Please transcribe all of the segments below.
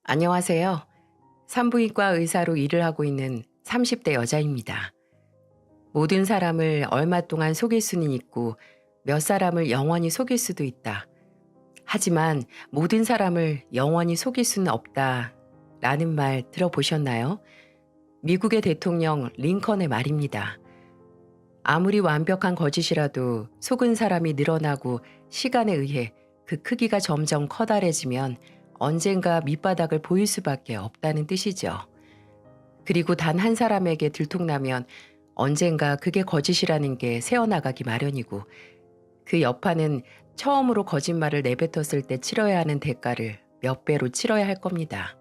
안녕하세요. 산부인과 의사로 일을 하고 있는 30대 여자입니다. 모든 사람을 얼마 동안 속일 수는 있고 몇 사람을 영원히 속일 수도 있다. 하지만 모든 사람을 영원히 속일 수는 없다. 라는 말 들어보셨나요? 미국의 대통령 링컨의 말입니다. 아무리 완벽한 거짓이라도 속은 사람이 늘어나고 시간에 의해 그 크기가 점점 커다래지면 언젠가 밑바닥을 보일 수밖에 없다는 뜻이죠. 그리고 단 한 사람에게 들통나면 언젠가 그게 거짓이라는 게 새어나가기 마련이고 그 여파는 처음으로 거짓말을 내뱉었을 때 치러야 하는 대가를 몇 배로 치러야 할 겁니다.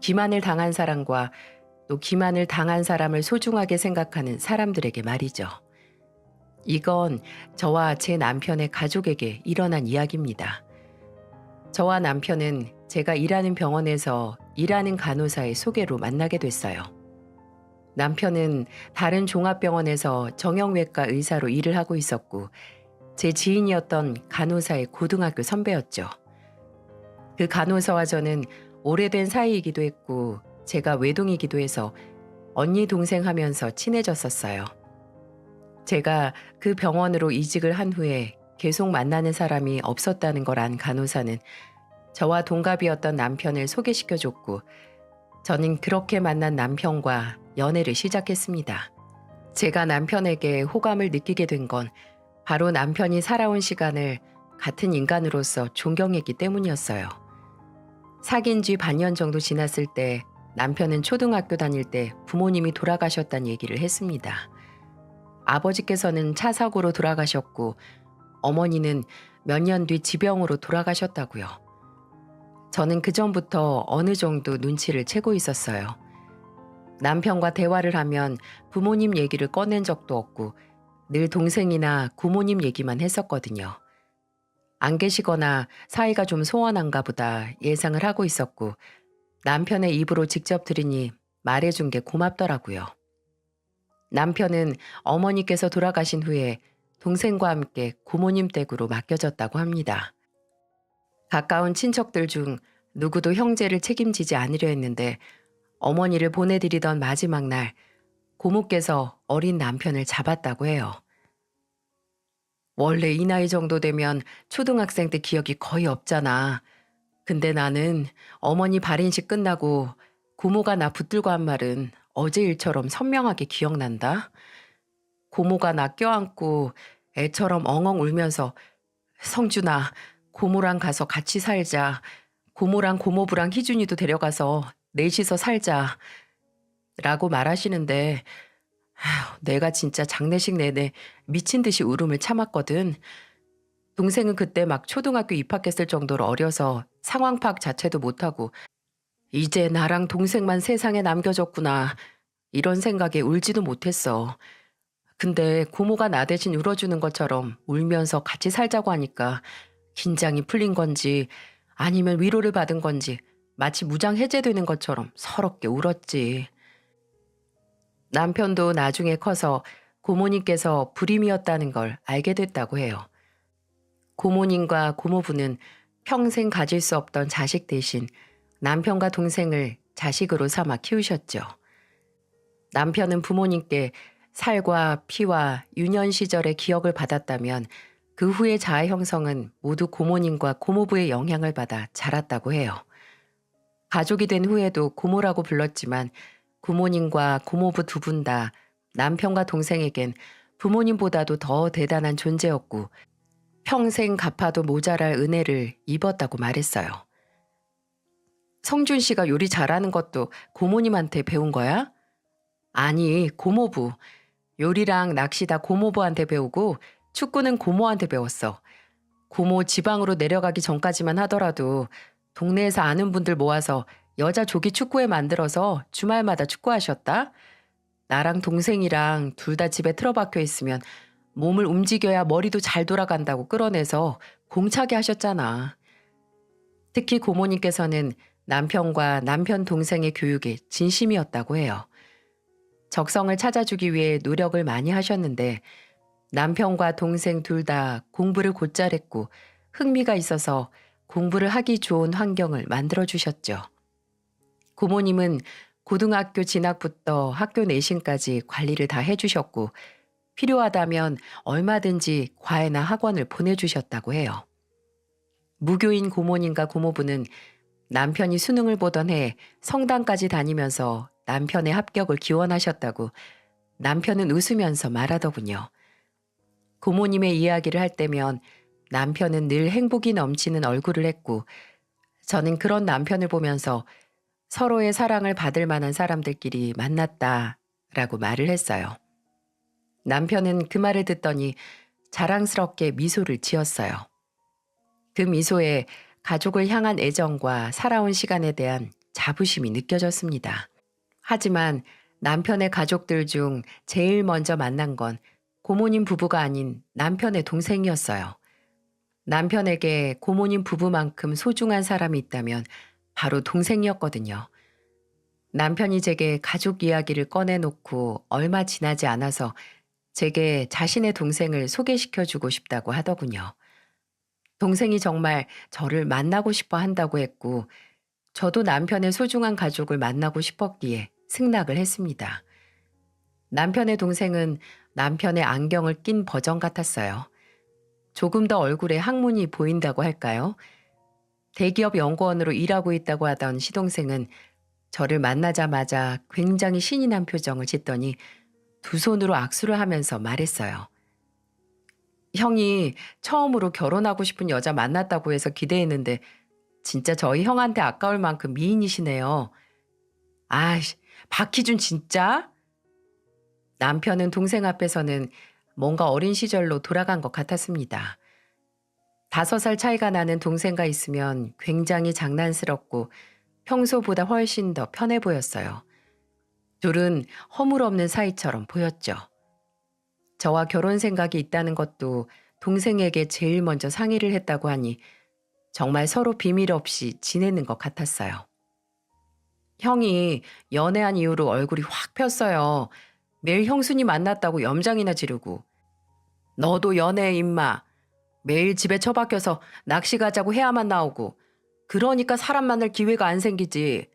기만을 당한 사람과 또 기만을 당한 사람을 소중하게 생각하는 사람들에게 말이죠. 이건 저와 제 남편의 가족에게 일어난 이야기입니다. 저와 남편은 제가 일하는 병원에서 일하는 간호사의 소개로 만나게 됐어요. 남편은 다른 종합병원에서 정형외과 의사로 일을 하고 있었고 제 지인이었던 간호사의 고등학교 선배였죠. 그 간호사와 저는 오래된 사이이기도 했고 제가 외동이기도 해서 언니 동생 하면서 친해졌었어요. 제가 그 병원으로 이직을 한 후에 계속 만나는 사람이 없었다는 걸 안 간호사는 저와 동갑이었던 남편을 소개시켜줬고 저는 그렇게 만난 남편과 연애를 시작했습니다. 제가 남편에게 호감을 느끼게 된 건 바로 남편이 살아온 시간을 같은 인간으로서 존경했기 때문이었어요. 사귄 지 반년 정도 지났을 때 남편은 초등학교 다닐 때 부모님이 돌아가셨다는 얘기를 했습니다. 아버지께서는 차 사고로 돌아가셨고 어머니는 몇 년 뒤 지병으로 돌아가셨다고요. 저는 그전부터 어느 정도 눈치를 채고 있었어요. 남편과 대화를 하면 부모님 얘기를 꺼낸 적도 없고 늘 동생이나 부모님 얘기만 했었거든요. 안 계시거나 사이가 좀 소원한가 보다 예상을 하고 있었고 남편의 입으로 직접 들으니 말해준 게 고맙더라고요. 남편은 어머니께서 돌아가신 후에 동생과 함께 고모님 댁으로 맡겨졌다고 합니다. 가까운 친척들 중 누구도 형제를 책임지지 않으려 했는데 어머니를 보내드리던 마지막 날 고모께서 어린 남편을 잡았다고 해요. 원래 이 나이 정도 되면 초등학생 때 기억이 거의 없잖아. 근데 나는 어머니 발인식 끝나고 고모가 나 붙들고 한 말은 어제 일처럼 선명하게 기억난다. 고모가 나 껴안고 애처럼 엉엉 울면서 성준아, 고모랑 가서 같이 살자. 고모랑 고모부랑 희준이도 데려가서 넷이서 살자. 라고 말하시는데 내가 진짜 장례식 내내 미친 듯이 울음을 참았거든. 동생은 그때 막 초등학교 입학했을 정도로 어려서 상황 파악 자체도 못하고 이제 나랑 동생만 세상에 남겨졌구나. 이런 생각에 울지도 못했어. 근데 고모가 나 대신 울어주는 것처럼 울면서 같이 살자고 하니까 긴장이 풀린 건지 아니면 위로를 받은 건지 마치 무장 해제되는 것처럼 서럽게 울었지. 남편도 나중에 커서 고모님께서 불임이었다는 걸 알게 됐다고 해요. 고모님과 고모부는 평생 가질 수 없던 자식 대신 남편과 동생을 자식으로 삼아 키우셨죠. 남편은 부모님께 살과 피와 유년 시절의 기억을 받았다면 그 후의 자아 형성은 모두 고모님과 고모부의 영향을 받아 자랐다고 해요. 가족이 된 후에도 고모라고 불렀지만 고모님과 고모부 두 분 다 남편과 동생에겐 부모님보다도 더 대단한 존재였고 평생 갚아도 모자랄 은혜를 입었다고 말했어요. 성준 씨가 요리 잘하는 것도 고모님한테 배운 거야? 아니, 고모부. 요리랑 낚시 다 고모부한테 배우고 축구는 고모한테 배웠어. 고모 지방으로 내려가기 전까지만 하더라도 동네에서 아는 분들 모아서 여자 조기 축구회 만들어서 주말마다 축구하셨다. 나랑 동생이랑 둘 다 집에 틀어박혀 있으면 몸을 움직여야 머리도 잘 돌아간다고 끌어내서 공차게 하셨잖아. 특히 고모님께서는 남편과 남편 동생의 교육에 진심이었다고 해요. 적성을 찾아주기 위해 노력을 많이 하셨는데 남편과 동생 둘 다 공부를 곧잘 했고 흥미가 있어서 공부를 하기 좋은 환경을 만들어 주셨죠. 고모님은 고등학교 진학부터 학교 내신까지 관리를 다 해주셨고 필요하다면 얼마든지 과외나 학원을 보내주셨다고 해요. 무교인 고모님과 고모부는 남편이 수능을 보던 해 성당까지 다니면서 남편의 합격을 기원하셨다고 남편은 웃으면서 말하더군요. 고모님의 이야기를 할 때면 남편은 늘 행복이 넘치는 얼굴을 했고 저는 그런 남편을 보면서 서로의 사랑을 받을 만한 사람들끼리 만났다라고 말을 했어요. 남편은 그 말을 듣더니 자랑스럽게 미소를 지었어요. 그 미소에 가족을 향한 애정과 살아온 시간에 대한 자부심이 느껴졌습니다. 하지만 남편의 가족들 중 제일 먼저 만난 건 고모님 부부가 아닌 남편의 동생이었어요. 남편에게 고모님 부부만큼 소중한 사람이 있다면 바로 동생이었거든요. 남편이 제게 가족 이야기를 꺼내놓고 얼마 지나지 않아서 제게 자신의 동생을 소개시켜주고 싶다고 하더군요. 동생이 정말 저를 만나고 싶어 한다고 했고 저도 남편의 소중한 가족을 만나고 싶었기에 승낙을 했습니다. 남편의 동생은 남편의 안경을 낀 버전 같았어요. 조금 더 얼굴에 학문이 보인다고 할까요? 대기업 연구원으로 일하고 있다고 하던 시동생은 저를 만나자마자 굉장히 신이 난 표정을 짓더니 두 손으로 악수를 하면서 말했어요. 형이 처음으로 결혼하고 싶은 여자 만났다고 해서 기대했는데 진짜 저희 형한테 아까울 만큼 미인이시네요. 아이씨, 박희준 진짜? 남편은 동생 앞에서는 뭔가 어린 시절로 돌아간 것 같았습니다. 5살 차이가 나는 동생과 있으면 굉장히 장난스럽고 평소보다 훨씬 더 편해 보였어요. 둘은 허물없는 사이처럼 보였죠. 저와 결혼 생각이 있다는 것도 동생에게 제일 먼저 상의를 했다고 하니 정말 서로 비밀 없이 지내는 것 같았어요. 형이 연애한 이후로 얼굴이 확 폈어요. 매일 형수님 만났다고 염장이나 지르고. 너도 연애해 임마. 매일 집에 처박혀서 낚시 가자고 해야만 나오고. 그러니까 사람 만날 기회가 안 생기지.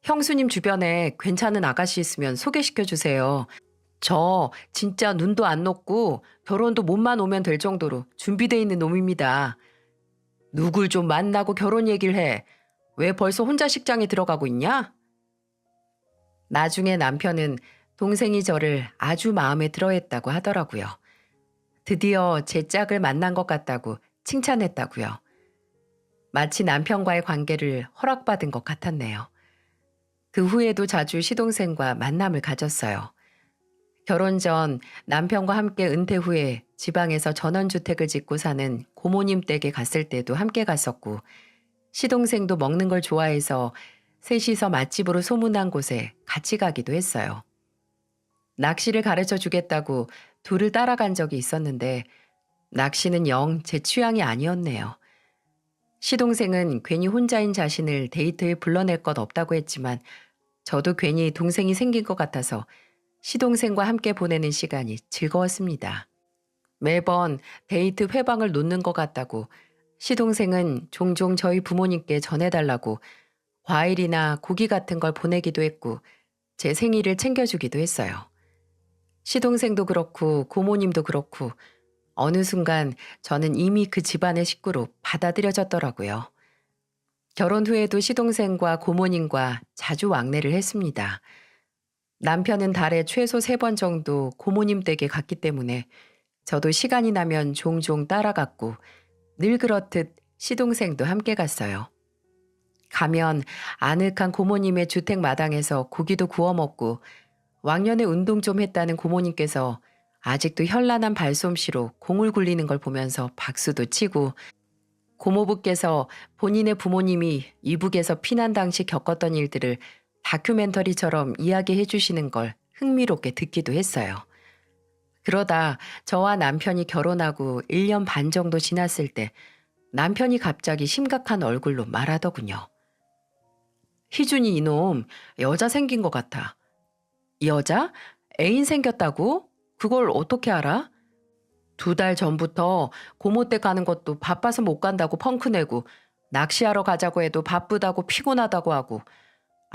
형수님 주변에 괜찮은 아가씨 있으면 소개시켜 주세요. 저 진짜 눈도 안 높고 결혼도 몸만 오면 될 정도로 준비돼 있는 놈입니다. 누굴 좀 만나고 결혼 얘기를 해. 왜 벌써 혼자 식장에 들어가고 있냐? 나중에 남편은 동생이 저를 아주 마음에 들어했다고 하더라고요. 드디어 제 짝을 만난 것 같다고 칭찬했다고요. 마치 남편과의 관계를 허락받은 것 같았네요. 그 후에도 자주 시동생과 만남을 가졌어요. 결혼 전 남편과 함께 은퇴 후에 지방에서 전원주택을 짓고 사는 고모님 댁에 갔을 때도 함께 갔었고 시동생도 먹는 걸 좋아해서 셋이서 맛집으로 소문난 곳에 같이 가기도 했어요. 낚시를 가르쳐 주겠다고 둘을 따라간 적이 있었는데 낚시는 영 제 취향이 아니었네요. 시동생은 괜히 혼자인 자신을 데이트에 불러낼 것 없다고 했지만 저도 괜히 동생이 생긴 것 같아서 시동생과 함께 보내는 시간이 즐거웠습니다. 매번 데이트 회방을 놓는 것 같다고 시동생은 종종 저희 부모님께 전해달라고 과일이나 고기 같은 걸 보내기도 했고 제 생일을 챙겨주기도 했어요. 시동생도 그렇고 고모님도 그렇고 어느 순간 저는 이미 그 집안의 식구로 받아들여졌더라고요. 결혼 후에도 시동생과 고모님과 자주 왕래를 했습니다. 남편은 달에 최소 3번 정도 고모님 댁에 갔기 때문에 저도 시간이 나면 종종 따라갔고 늘 그렇듯 시동생도 함께 갔어요. 가면 아늑한 고모님의 주택 마당에서 고기도 구워 먹고 왕년에 운동 좀 했다는 고모님께서 아직도 현란한 발솜씨로 공을 굴리는 걸 보면서 박수도 치고 고모부께서 본인의 부모님이 이북에서 피난 당시 겪었던 일들을 다큐멘터리처럼 이야기해 주시는 걸 흥미롭게 듣기도 했어요. 그러다 저와 남편이 결혼하고 1년 반 정도 지났을 때 남편이 갑자기 심각한 얼굴로 말하더군요. 희준이 이놈 여자 생긴 것 같아. 여자? 애인 생겼다고? 그걸 어떻게 알아? 2달 전부터 고모 댁 가는 것도 바빠서 못 간다고 펑크내고 낚시하러 가자고 해도 바쁘다고 피곤하다고 하고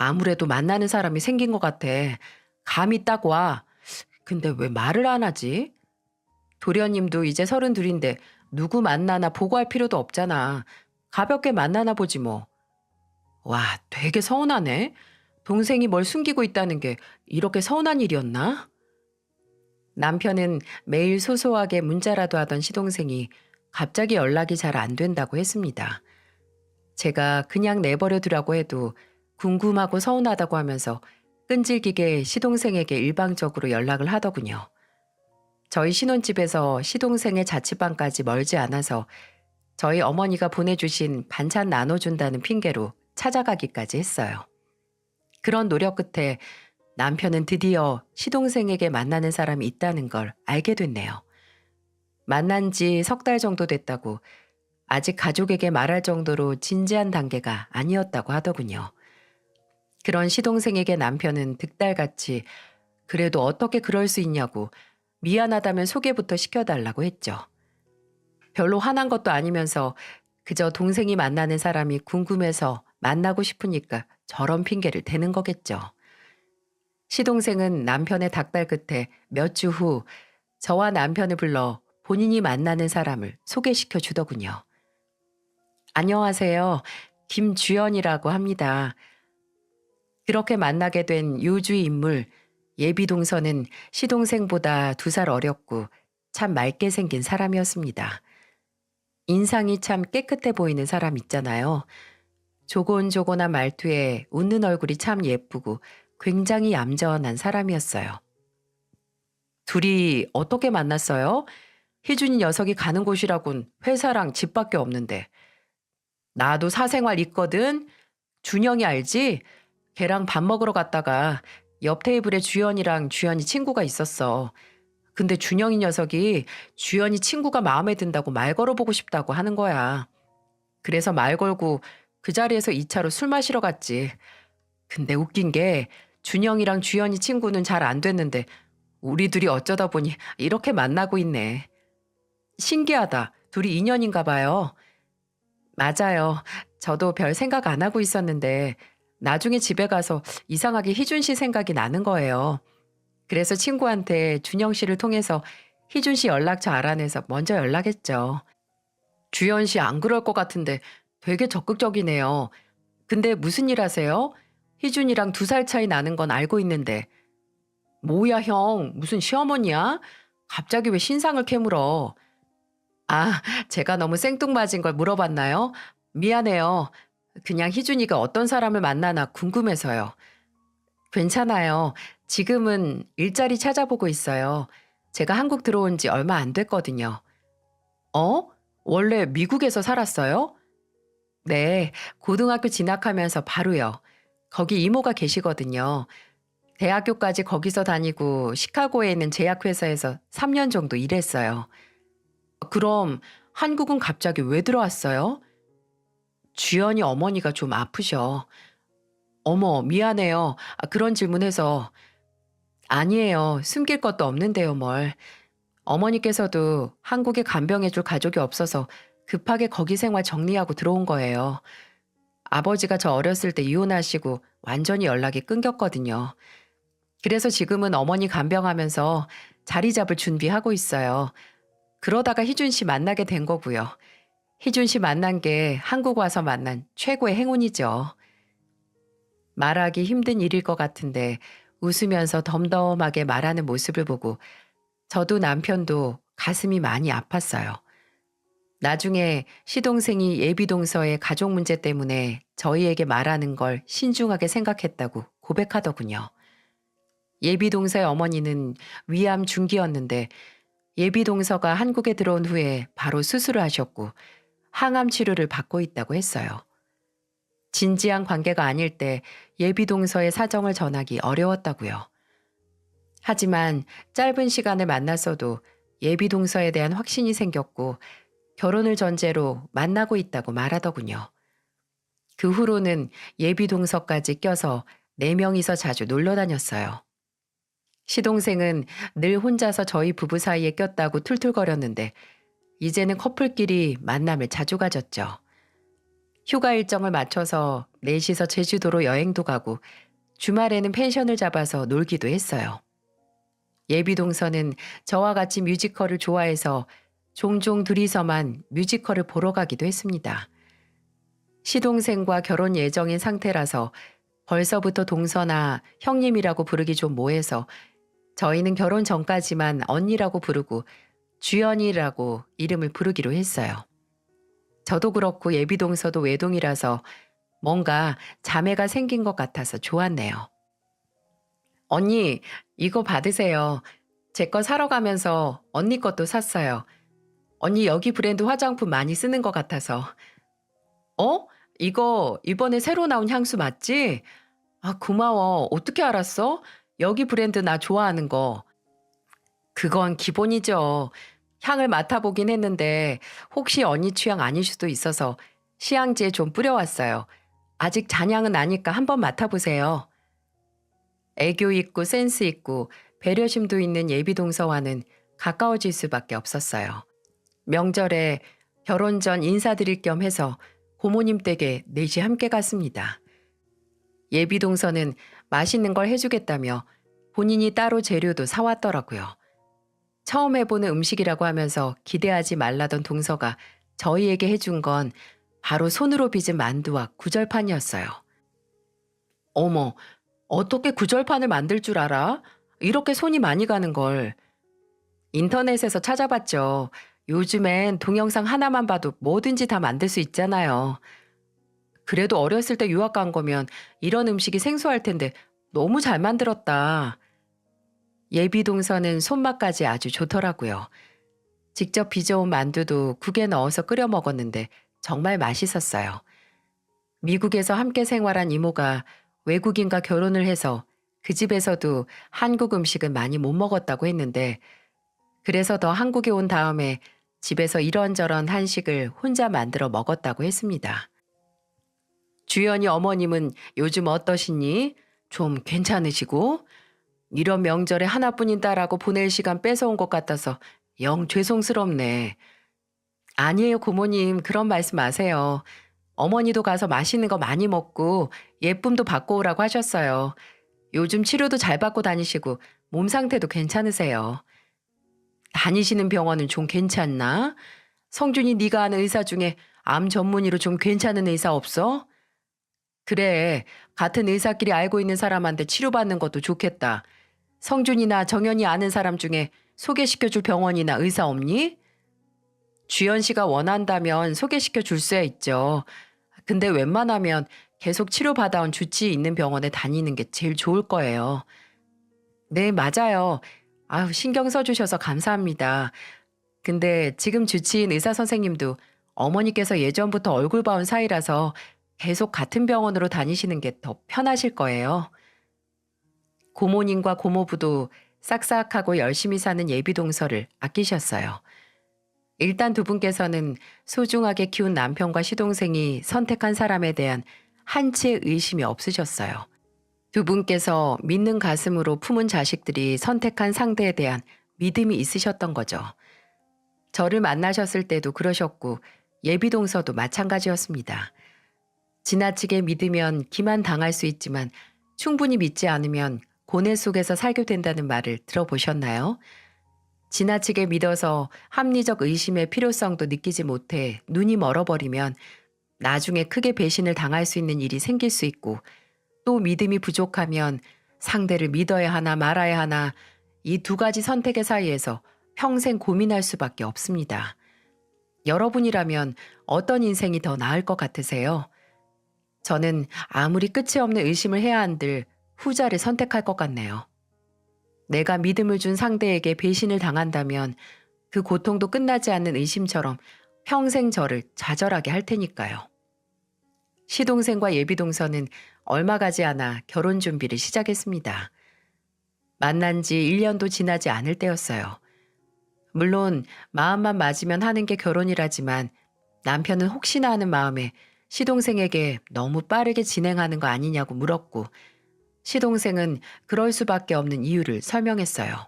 아무래도 만나는 사람이 생긴 것 같아. 감이 딱 와. 근데 왜 말을 안 하지? 도련님도 이제 32인데 누구 만나나 보고할 필요도 없잖아. 가볍게 만나나 보지 뭐. 와, 되게 서운하네. 동생이 뭘 숨기고 있다는 게 이렇게 서운한 일이었나? 남편은 매일 소소하게 문자라도 하던 시동생이 갑자기 연락이 잘 안 된다고 했습니다. 제가 그냥 내버려 두라고 해도 궁금하고 서운하다고 하면서 끈질기게 시동생에게 일방적으로 연락을 하더군요. 저희 신혼집에서 시동생의 자취방까지 멀지 않아서 저희 어머니가 보내주신 반찬 나눠준다는 핑계로 찾아가기까지 했어요. 그런 노력 끝에 남편은 드디어 시동생에게 만나는 사람이 있다는 걸 알게 됐네요. 만난 지 석 달 정도 됐다고 아직 가족에게 말할 정도로 진지한 단계가 아니었다고 하더군요. 그런 시동생에게 남편은 득달같이 그래도 어떻게 그럴 수 있냐고 미안하다면 소개부터 시켜달라고 했죠. 별로 화난 것도 아니면서 그저 동생이 만나는 사람이 궁금해서 만나고 싶으니까 저런 핑계를 대는 거겠죠. 시동생은 남편의 닥달 끝에 몇 주 후 저와 남편을 불러 본인이 만나는 사람을 소개시켜 주더군요. 안녕하세요. 김주연이라고 합니다. 그렇게 만나게 된 요주의 인물 예비동서는 시동생보다 2살 어렸고 참 맑게 생긴 사람이었습니다. 인상이 참 깨끗해 보이는 사람 있잖아요. 조곤조곤한 말투에 웃는 얼굴이 참 예쁘고 굉장히 얌전한 사람이었어요. 둘이 어떻게 만났어요? 희준이 녀석이 가는 곳이라곤 회사랑 집밖에 없는데. 나도 사생활 있거든. 준영이 알지? 걔랑 밥 먹으러 갔다가 옆 테이블에 주연이랑 주연이 친구가 있었어. 근데 준영이 녀석이 주연이 친구가 마음에 든다고 말 걸어보고 싶다고 하는 거야. 그래서 말 걸고 그 자리에서 2차로 술 마시러 갔지. 근데 웃긴 게 준영이랑 주연이 친구는 잘 안 됐는데 우리 둘이 어쩌다 보니 이렇게 만나고 있네. 신기하다. 둘이 인연인가 봐요. 맞아요. 저도 별 생각 안 하고 있었는데 나중에 집에 가서 이상하게 희준 씨 생각이 나는 거예요. 그래서 친구한테 준영 씨를 통해서 희준 씨 연락처 알아내서 먼저 연락했죠. 주연 씨 안 그럴 것 같은데 되게 적극적이네요. 근데 무슨 일 하세요? 희준이랑 2살 차이 나는 건 알고 있는데. 뭐야 형, 무슨 시어머니야? 갑자기 왜 신상을 캐물어? 아, 제가 너무 생뚱맞은 걸 물어봤나요? 미안해요. 그냥 희준이가 어떤 사람을 만나나 궁금해서요. 괜찮아요. 지금은 일자리 찾아보고 있어요. 제가 한국 들어온 지 얼마 안 됐거든요. 어? 원래 미국에서 살았어요? 네, 고등학교 진학하면서 바로요. 거기 이모가 계시거든요. 대학교까지 거기서 다니고 시카고에 있는 제약회사에서 3년 정도 일했어요. 그럼 한국은 갑자기 왜 들어왔어요? 주연이 어머니가 좀 아프셔. 어머, 미안해요. 그런 질문해서. 아니에요. 숨길 것도 없는데요, 뭘. 어머니께서도 한국에 간병해줄 가족이 없어서 급하게 거기 생활 정리하고 들어온 거예요. 아버지가 저 어렸을 때 이혼하시고 완전히 연락이 끊겼거든요. 그래서 지금은 어머니 간병하면서 자리 잡을 준비하고 있어요. 그러다가 희준 씨 만나게 된 거고요. 희준 씨 만난 게 한국 와서 만난 최고의 행운이죠. 말하기 힘든 일일 것 같은데 웃으면서 덤덤하게 말하는 모습을 보고 저도 남편도 가슴이 많이 아팠어요. 나중에 시동생이 예비동서의 가족 문제 때문에 저희에게 말하는 걸 신중하게 생각했다고 고백하더군요. 예비동서의 어머니는 위암 중기였는데 예비동서가 한국에 들어온 후에 바로 수술을 하셨고 항암 치료를 받고 있다고 했어요. 진지한 관계가 아닐 때 예비동서의 사정을 전하기 어려웠다고요. 하지만 짧은 시간을 만났어도 예비동서에 대한 확신이 생겼고 결혼을 전제로 만나고 있다고 말하더군요. 그 후로는 예비동서까지 껴서 4명이서 자주 놀러 다녔어요. 시동생은 늘 혼자서 저희 부부 사이에 꼈다고 툴툴거렸는데 이제는 커플끼리 만남을 자주 가졌죠. 휴가 일정을 맞춰서 넷이서 제주도로 여행도 가고 주말에는 펜션을 잡아서 놀기도 했어요. 예비 동서는 저와 같이 뮤지컬을 좋아해서 종종 둘이서만 뮤지컬을 보러 가기도 했습니다. 시동생과 결혼 예정인 상태라서 벌써부터 동서나 형님이라고 부르기 좀 뭐해서 저희는 결혼 전까지만 언니라고 부르고 주연이라고 이름을 부르기로 했어요. 저도 그렇고 예비 동서도 외동이라서 뭔가 자매가 생긴 것 같아서 좋았네요. 언니, 이거 받으세요. 제 거 사러 가면서 언니 것도 샀어요. 언니 여기 브랜드 화장품 많이 쓰는 것 같아서. 어? 이거 이번에 새로 나온 향수 맞지? 아, 고마워. 어떻게 알았어? 여기 브랜드 나 좋아하는 거. 그건 기본이죠. 향을 맡아보긴 했는데 혹시 언니 취향 아닐 수도 있어서 시향지에 좀 뿌려왔어요. 아직 잔향은 아니까 한번 맡아보세요. 애교 있고 센스 있고 배려심도 있는 예비동서와는 가까워질 수밖에 없었어요. 명절에 결혼 전 인사드릴 겸 해서 고모님 댁에 넷이 함께 갔습니다. 예비동서는 맛있는 걸 해주겠다며 본인이 따로 재료도 사왔더라고요. 처음 해보는 음식이라고 하면서 기대하지 말라던 동서가 저희에게 해준 건 바로 손으로 빚은 만두와 구절판이었어요. 어머, 어떻게 구절판을 만들 줄 알아? 이렇게 손이 많이 가는 걸. 인터넷에서 찾아봤죠. 요즘엔 동영상 하나만 봐도 뭐든지 다 만들 수 있잖아요. 그래도 어렸을 때 유학 간 거면 이런 음식이 생소할 텐데 너무 잘 만들었다. 예비 동서는 손맛까지 아주 좋더라고요. 직접 빚어온 만두도 국에 넣어서 끓여 먹었는데 정말 맛있었어요. 미국에서 함께 생활한 이모가 외국인과 결혼을 해서 그 집에서도 한국 음식은 많이 못 먹었다고 했는데 그래서 더 한국에 온 다음에 집에서 이런저런 한식을 혼자 만들어 먹었다고 했습니다. 주연이 어머님은 요즘 어떠시니? 좀 괜찮으시고? 이런 명절에 하나뿐인 딸하고 보낼 시간 뺏어온 것 같아서 영 죄송스럽네. 아니에요, 고모님. 그런 말씀 마세요. 어머니도 가서 맛있는 거 많이 먹고 예쁨도 받고 오라고 하셨어요. 요즘 치료도 잘 받고 다니시고 몸 상태도 괜찮으세요. 다니시는 병원은 좀 괜찮나? 성준이 네가 아는 의사 중에 암 전문의로 좀 괜찮은 의사 없어? 그래, 같은 의사끼리 알고 있는 사람한테 치료받는 것도 좋겠다. 성준이나 정연이 아는 사람 중에 소개시켜줄 병원이나 의사 없니? 주연 씨가 원한다면 소개시켜 줄 수야 있죠. 근데 웬만하면 계속 치료받아온 주치의 있는 병원에 다니는 게 제일 좋을 거예요. 네, 맞아요. 아유, 신경 써주셔서 감사합니다. 근데 지금 주치의인 의사 선생님도 어머니께서 예전부터 얼굴 봐온 사이라서 계속 같은 병원으로 다니시는 게 더 편하실 거예요. 고모님과 고모부도 싹싹하고 열심히 사는 예비동서를 아끼셨어요. 일단 두 분께서는 소중하게 키운 남편과 시동생이 선택한 사람에 대한 한치의 의심이 없으셨어요. 두 분께서 믿는 가슴으로 품은 자식들이 선택한 상대에 대한 믿음이 있으셨던 거죠. 저를 만나셨을 때도 그러셨고 예비동서도 마찬가지였습니다. 지나치게 믿으면 기만 당할 수 있지만 충분히 믿지 않으면 고뇌 속에서 살게 된다는 말을 들어보셨나요? 지나치게 믿어서 합리적 의심의 필요성도 느끼지 못해 눈이 멀어버리면 나중에 크게 배신을 당할 수 있는 일이 생길 수 있고 또 믿음이 부족하면 상대를 믿어야 하나 말아야 하나 이 두 가지 선택의 사이에서 평생 고민할 수밖에 없습니다. 여러분이라면 어떤 인생이 더 나을 것 같으세요? 저는 아무리 끝이 없는 의심을 해야 한들 후자를 선택할 것 같네요. 내가 믿음을 준 상대에게 배신을 당한다면 그 고통도 끝나지 않는 의심처럼 평생 저를 좌절하게 할 테니까요. 시동생과 예비동서는 얼마 가지 않아 결혼 준비를 시작했습니다. 만난 지 1년도 지나지 않을 때였어요. 물론 마음만 맞으면 하는 게 결혼이라지만 남편은 혹시나 하는 마음에 시동생에게 너무 빠르게 진행하는 거 아니냐고 물었고 시동생은 그럴 수밖에 없는 이유를 설명했어요.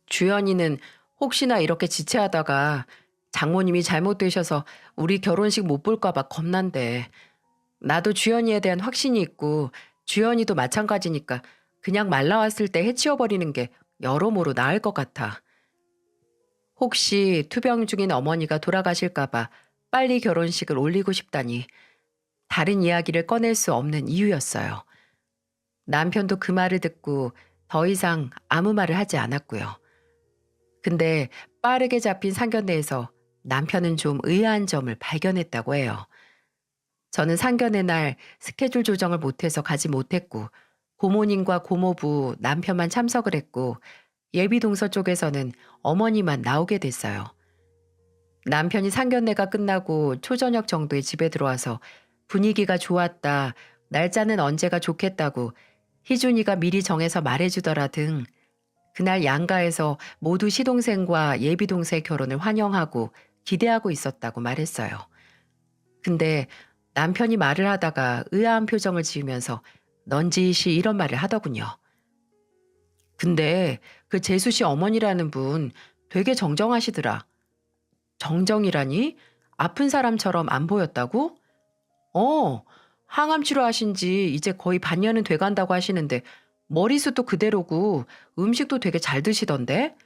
주연이는 혹시나 이렇게 지체하다가 장모님이 잘못되셔서 우리 결혼식 못 볼까 봐 겁난데. 나도 주연이에 대한 확신이 있고 주연이도 마찬가지니까 그냥 말 나왔을 때 해치워버리는 게 여러모로 나을 것 같아. 혹시 투병 중인 어머니가 돌아가실까 봐 빨리 결혼식을 올리고 싶다니 다른 이야기를 꺼낼 수 없는 이유였어요. 남편도 그 말을 듣고 더 이상 아무 말을 하지 않았고요. 근데 빠르게 잡힌 상견례에서 남편은 좀 의아한 점을 발견했다고 해요. 저는 상견례 날 스케줄 조정을 못해서 가지 못했고 고모님과 고모부 남편만 참석을 했고 예비 동서 쪽에서는 어머니만 나오게 됐어요. 남편이 상견례가 끝나고 초저녁 정도에 집에 들어와서 분위기가 좋았다, 날짜는 언제가 좋겠다고 희준이가 미리 정해서 말해주더라 등 그날 양가에서 모두 시동생과 예비 동서의 결혼을 환영하고 기대하고 있었다고 말했어요. 근데 남편이 말을 하다가 의아한 표정을 지으면서 넌지시 이런 말을 하더군요. 근데 그 재수 씨 어머니라는 분 되게 정정하시더라. 정정이라니? 아픈 사람처럼 안 보였다고? 어, 항암 치료하신 지 이제 거의 반년은 돼간다고 하시는데 머리숱도 그대로고 음식도 되게 잘 드시던데?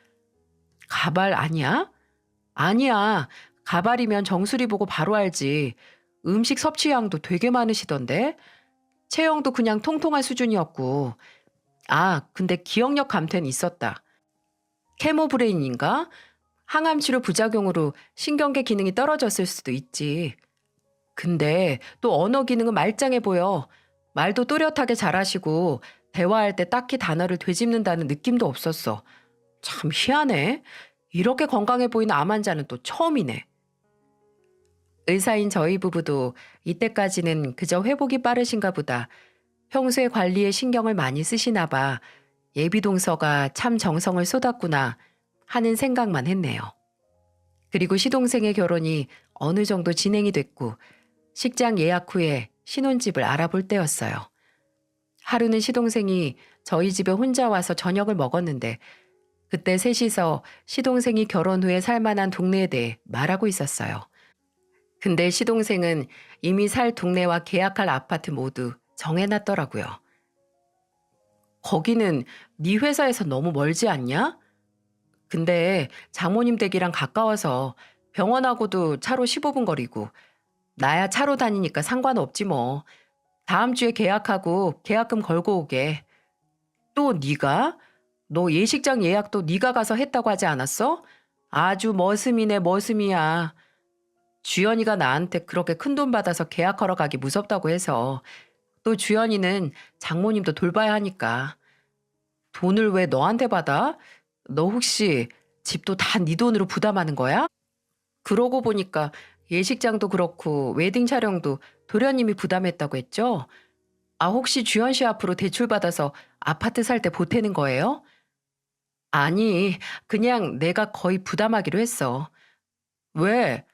가발 아니야? 아니야. 가발이면 정수리 보고 바로 알지. 음식 섭취량도 되게 많으시던데? 체형도 그냥 통통한 수준이었고. 아, 근데 기억력 감퇴는 있었다. 케모브레인인가? 항암 치료 부작용으로 신경계 기능이 떨어졌을 수도 있지. 근데 또 언어 기능은 말짱해 보여. 말도 또렷하게 잘하시고 대화할 때 딱히 단어를 되짚는다는 느낌도 없었어. 참 희한해. 이렇게 건강해 보이는 암 환자는 또 처음이네. 의사인 저희 부부도 이때까지는 그저 회복이 빠르신가 보다. 평소에 관리에 신경을 많이 쓰시나 봐. 예비동서가 참 정성을 쏟았구나 하는 생각만 했네요. 그리고 시동생의 결혼이 어느 정도 진행이 됐고 식장 예약 후에 신혼집을 알아볼 때였어요. 하루는 시동생이 저희 집에 혼자 와서 저녁을 먹었는데 그때 셋이서 시동생이 결혼 후에 살 만한 동네에 대해 말하고 있었어요. 근데 시동생은 이미 살 동네와 계약할 아파트 모두 정해놨더라고요. 거기는 네 회사에서 너무 멀지 않냐? 근데 장모님 댁이랑 가까워서 병원하고도 차로 15분 거리고 나야 차로 다니니까 상관없지 뭐. 다음 주에 계약하고 계약금 걸고 오게. 또 네가? 너 예식장 예약도 네가 가서 했다고 하지 않았어? 아주 머슴이네 머슴이야. 주연이가 나한테 그렇게 큰돈 받아서 계약하러 가기 무섭다고 해서 또 주연이는 장모님도 돌봐야 하니까. 돈을 왜 너한테 받아? 너 혹시 집도 다 네 돈으로 부담하는 거야? 그러고 보니까 예식장도 그렇고 웨딩 촬영도 도련님이 부담했다고 했죠? 아, 혹시 주연 씨 앞으로 대출 받아서 아파트 살 때 보태는 거예요? 아니, 그냥 내가 거의 부담하기로 했어. 왜?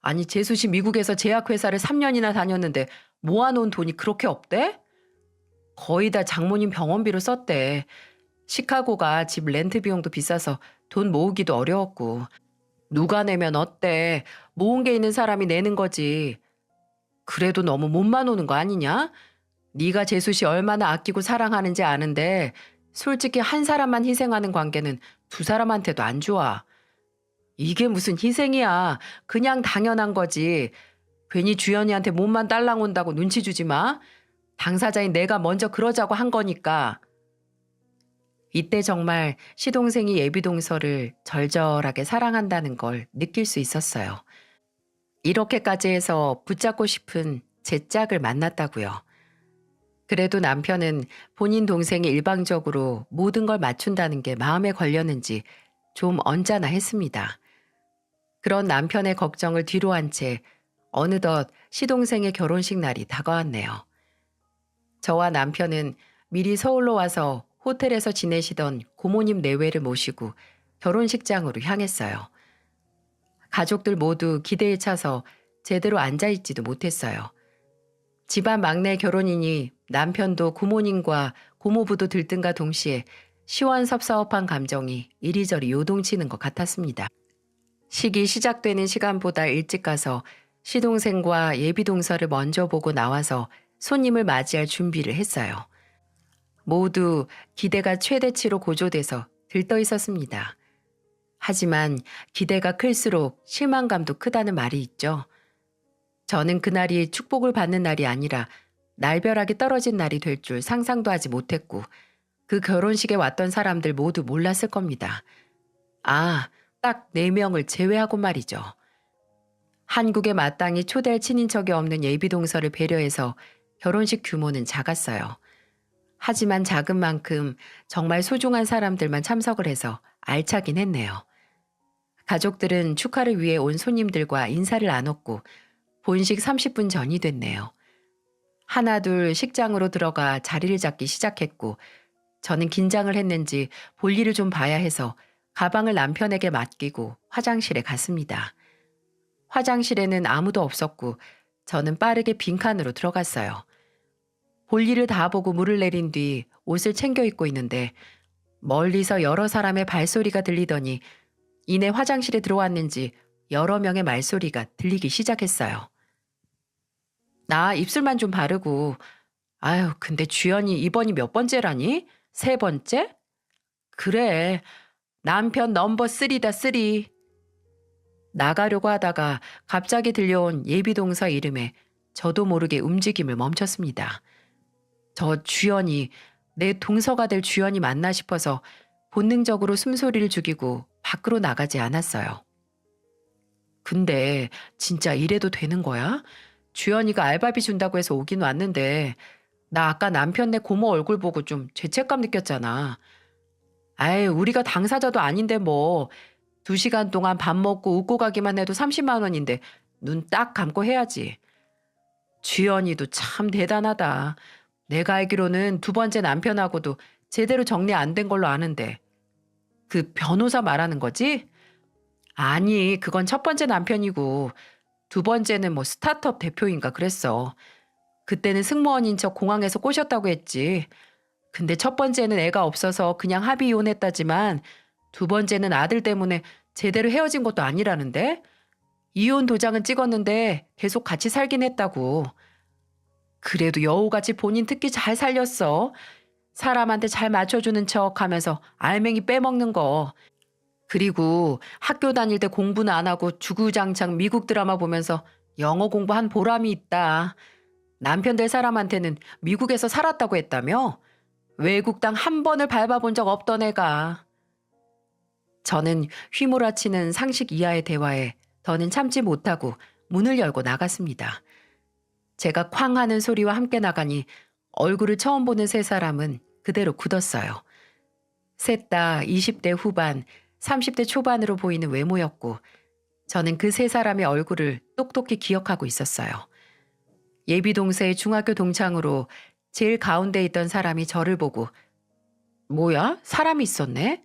아니, 재수 씨 미국에서 제약회사를 3년이나 다녔는데 모아놓은 돈이 그렇게 없대? 거의 다 장모님 병원비로 썼대. 시카고가 집 렌트 비용도 비싸서 돈 모으기도 어려웠고. 누가 내면 어때? 모은 게 있는 사람이 내는 거지. 그래도 너무 몸만 오는 거 아니냐? 네가 재수 씨 얼마나 아끼고 사랑하는지 아는데 솔직히 한 사람만 희생하는 관계는 두 사람한테도 안 좋아. 이게 무슨 희생이야. 그냥 당연한 거지. 괜히 주연이한테 몸만 딸랑 온다고 눈치 주지 마. 당사자인 내가 먼저 그러자고 한 거니까. 이때 정말 시동생이 예비동서를 절절하게 사랑한다는 걸 느낄 수 있었어요. 이렇게까지 해서 붙잡고 싶은 제 짝을 만났다고요. 그래도 남편은 본인 동생이 일방적으로 모든 걸 맞춘다는 게 마음에 걸렸는지 좀 언짢아 했습니다. 그런 남편의 걱정을 뒤로 한 채 어느덧 시동생의 결혼식 날이 다가왔네요. 저와 남편은 미리 서울로 와서 호텔에서 지내시던 고모님 내외를 모시고 결혼식장으로 향했어요. 가족들 모두 기대에 차서 제대로 앉아있지도 못했어요. 집안 막내 결혼이니 남편도 고모님과 고모부도 들뜬가 동시에 시원섭섭한 감정이 이리저리 요동치는 것 같았습니다. 식이 시작되는 시간보다 일찍 가서 시동생과 예비동서를 먼저 보고 나와서 손님을 맞이할 준비를 했어요. 모두 기대가 최대치로 고조돼서 들떠 있었습니다. 하지만 기대가 클수록 실망감도 크다는 말이 있죠. 저는 그날이 축복을 받는 날이 아니라 날벼락이 떨어진 날이 될 줄 상상도 하지 못했고 그 결혼식에 왔던 사람들 모두 몰랐을 겁니다. 아, 딱 4명을 제외하고 말이죠. 한국에 마땅히 초대할 친인척이 없는 예비동서를 배려해서 결혼식 규모는 작았어요. 하지만 작은 만큼 정말 소중한 사람들만 참석을 해서 알차긴 했네요. 가족들은 축하를 위해 온 손님들과 인사를 나눴고 본식 30분 전이 됐네요. 하나둘 식장으로 들어가 자리를 잡기 시작했고 저는 긴장을 했는지 볼일을 좀 봐야 해서 가방을 남편에게 맡기고 화장실에 갔습니다. 화장실에는 아무도 없었고 저는 빠르게 빈칸으로 들어갔어요. 볼일을 다 보고 물을 내린 뒤 옷을 챙겨 입고 있는데 멀리서 여러 사람의 발소리가 들리더니 이내 화장실에 들어왔는지 여러 명의 말소리가 들리기 시작했어요. 나 입술만 좀 바르고 아유 근데 주연이 이번이 몇 번째라니? 3번째? 그래 남편 넘버 3다 3. 나가려고 하다가 갑자기 들려온 예비동서 이름에 저도 모르게 움직임을 멈췄습니다. 저 주연이 내 동서가 될 주연이 맞나 싶어서 본능적으로 숨소리를 죽이고 밖으로 나가지 않았어요. 근데 진짜 이래도 되는 거야? 주연이가 알바비 준다고 해서 오긴 왔는데 나 아까 남편네 고모 얼굴 보고 좀 죄책감 느꼈잖아. 아이 우리가 당사자도 아닌데 뭐 2시간 동안 밥 먹고 웃고 가기만 해도 30만 원인데 눈 딱 감고 해야지. 주연이도 참 대단하다. 내가 알기로는 2번째 남편하고도 제대로 정리 안 된 걸로 아는데. 그 변호사 말하는 거지? 아니 그건 1번째 남편이고 2번째는 뭐 스타트업 대표인가 그랬어. 그때는 승무원인 척 공항에서 꼬셨다고 했지. 근데 1번째는 애가 없어서 그냥 합의 이혼했다지만 2번째는 아들 때문에 제대로 헤어진 것도 아니라는데? 이혼 도장은 찍었는데 계속 같이 살긴 했다고. 그래도 여우같이 본인 특기 잘 살렸어. 사람한테 잘 맞춰주는 척 하면서 알맹이 빼먹는 거. 그리고 학교 다닐 때 공부는 안 하고 주구장창 미국 드라마 보면서 영어 공부한 보람이 있다. 남편 될 사람한테는 미국에서 살았다고 했다며? 외국 땅 한 번을 밟아본 적 없던 애가. 저는 휘몰아치는 상식 이하의 대화에 더는 참지 못하고 문을 열고 나갔습니다. 제가 쾅 하는 소리와 함께 나가니 얼굴을 처음 보는 3사람은 그대로 굳었어요. 셋 다 20대 후반, 30대 초반으로 보이는 외모였고 저는 그 3사람의 얼굴을 똑똑히 기억하고 있었어요. 예비동서의 중학교 동창으로 제일 가운데 있던 사람이 저를 보고 뭐야? 사람이 있었네?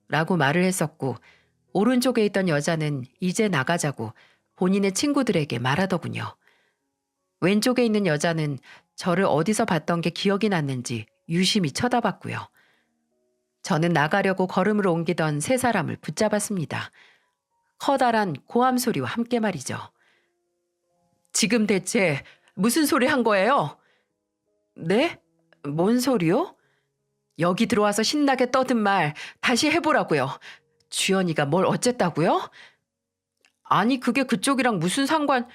라고 말을 했었고 오른쪽에 있던 여자는 이제 나가자고 본인의 친구들에게 말하더군요. 왼쪽에 있는 여자는 저를 어디서 봤던 게 기억이 났는지 유심히 쳐다봤고요. 저는 나가려고 걸음을 옮기던 3사람을 붙잡았습니다. 커다란 고함 소리와 함께 말이죠. 지금 대체 무슨 소리 한 거예요? 네? 뭔 소리요? 여기 들어와서 신나게 떠든 말 다시 해보라고요. 주연이가 뭘 어쨌다고요? 아니 그게 그쪽이랑 무슨 상관...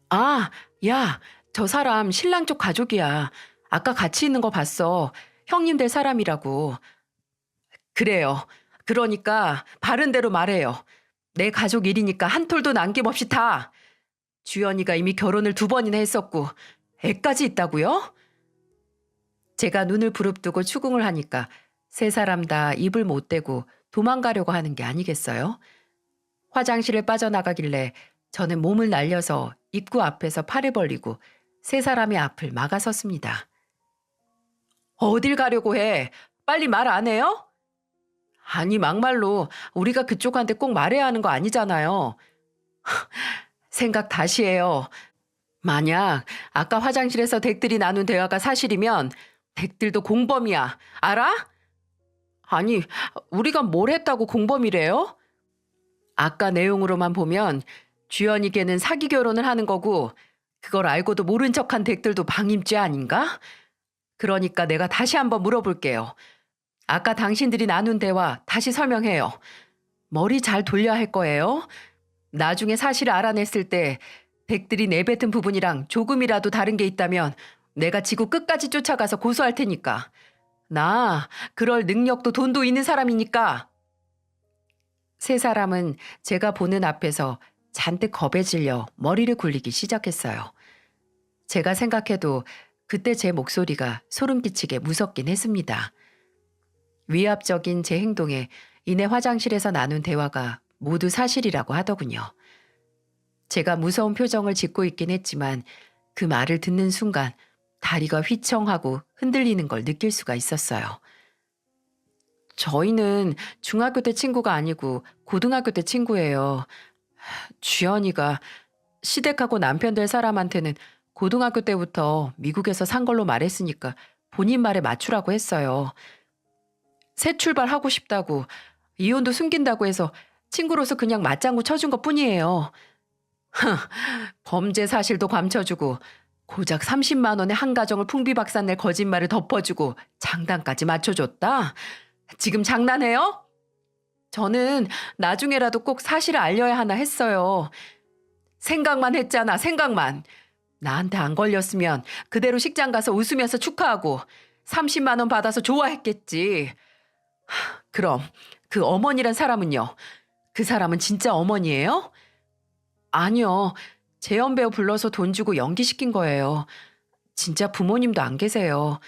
아, 야, 저 사람 신랑 쪽 가족이야. 아까 같이 있는 거 봤어. 형님 될 사람이라고. 그래요. 그러니까 바른 대로 말해요. 내 가족 일이니까 한 톨도 남김없이 다. 주연이가 이미 결혼을 2번이나 했었고 애까지 있다고요? 제가 눈을 부릅뜨고 추궁을 하니까 3사람 다 입을 못 대고 도망가려고 하는 게 아니겠어요? 화장실을 빠져나가길래 저는 몸을 날려서 입구 앞에서 팔을 벌리고 3사람의 앞을 막아섰습니다. 어딜 가려고 해? 빨리 말 안 해요? 아니 막말로 우리가 그쪽한테 꼭 말해야 하는 거 아니잖아요. 생각 다시 해요. 만약 아까 화장실에서 댁들이 나눈 대화가 사실이면 댁들도 공범이야. 알아? 아니 우리가 뭘 했다고 공범이래요? 아까 내용으로만 보면 주연이 걔는 사기 결혼을 하는 거고 그걸 알고도 모른 척한 댁들도 방임죄 아닌가? 그러니까 내가 다시 한번 물어볼게요. 아까 당신들이 나눈 대화 다시 설명해요. 머리 잘 돌려야 할 거예요. 나중에 사실을 알아냈을 때 댁들이 내뱉은 부분이랑 조금이라도 다른 게 있다면 내가 지구 끝까지 쫓아가서 고소할 테니까. 나 그럴 능력도 돈도 있는 사람이니까. 세 사람은 제가 보는 앞에서 잔뜩 겁에 질려 머리를 굴리기 시작했어요. 제가 생각해도 그때 제 목소리가 소름 끼치게 무섭긴 했습니다. 위압적인 제 행동에 이내 화장실에서 나눈 대화가 모두 사실이라고 하더군요. 제가 무서운 표정을 짓고 있긴 했지만 그 말을 듣는 순간 다리가 휘청하고 흔들리는 걸 느낄 수가 있었어요. 저희는 중학교 때 친구가 아니고 고등학교 때 친구예요. 주연이가 시댁하고 남편 될 사람한테는 고등학교 때부터 미국에서 산 걸로 말했으니까 본인 말에 맞추라고 했어요. 새 출발하고 싶다고 이혼도 숨긴다고 해서 친구로서 그냥 맞장구 쳐준 것 뿐이에요. 범죄 사실도 감춰주고 고작 30만 원의 한 가정을 풍비박산낼 거짓말을 덮어주고 장단까지 맞춰줬다? 지금 장난해요? 저는 나중에라도 꼭 사실을 알려야 하나 했어요. 생각만 했잖아, 생각만. 나한테 안 걸렸으면 그대로 식장 가서 웃으면서 축하하고 30만 원 받아서 좋아했겠지. 그럼 그 어머니란 사람은요? 그 사람은 진짜 어머니예요? 아니요. 재연 배우 불러서 돈 주고 연기시킨 거예요. 진짜 부모님도 안 계세요.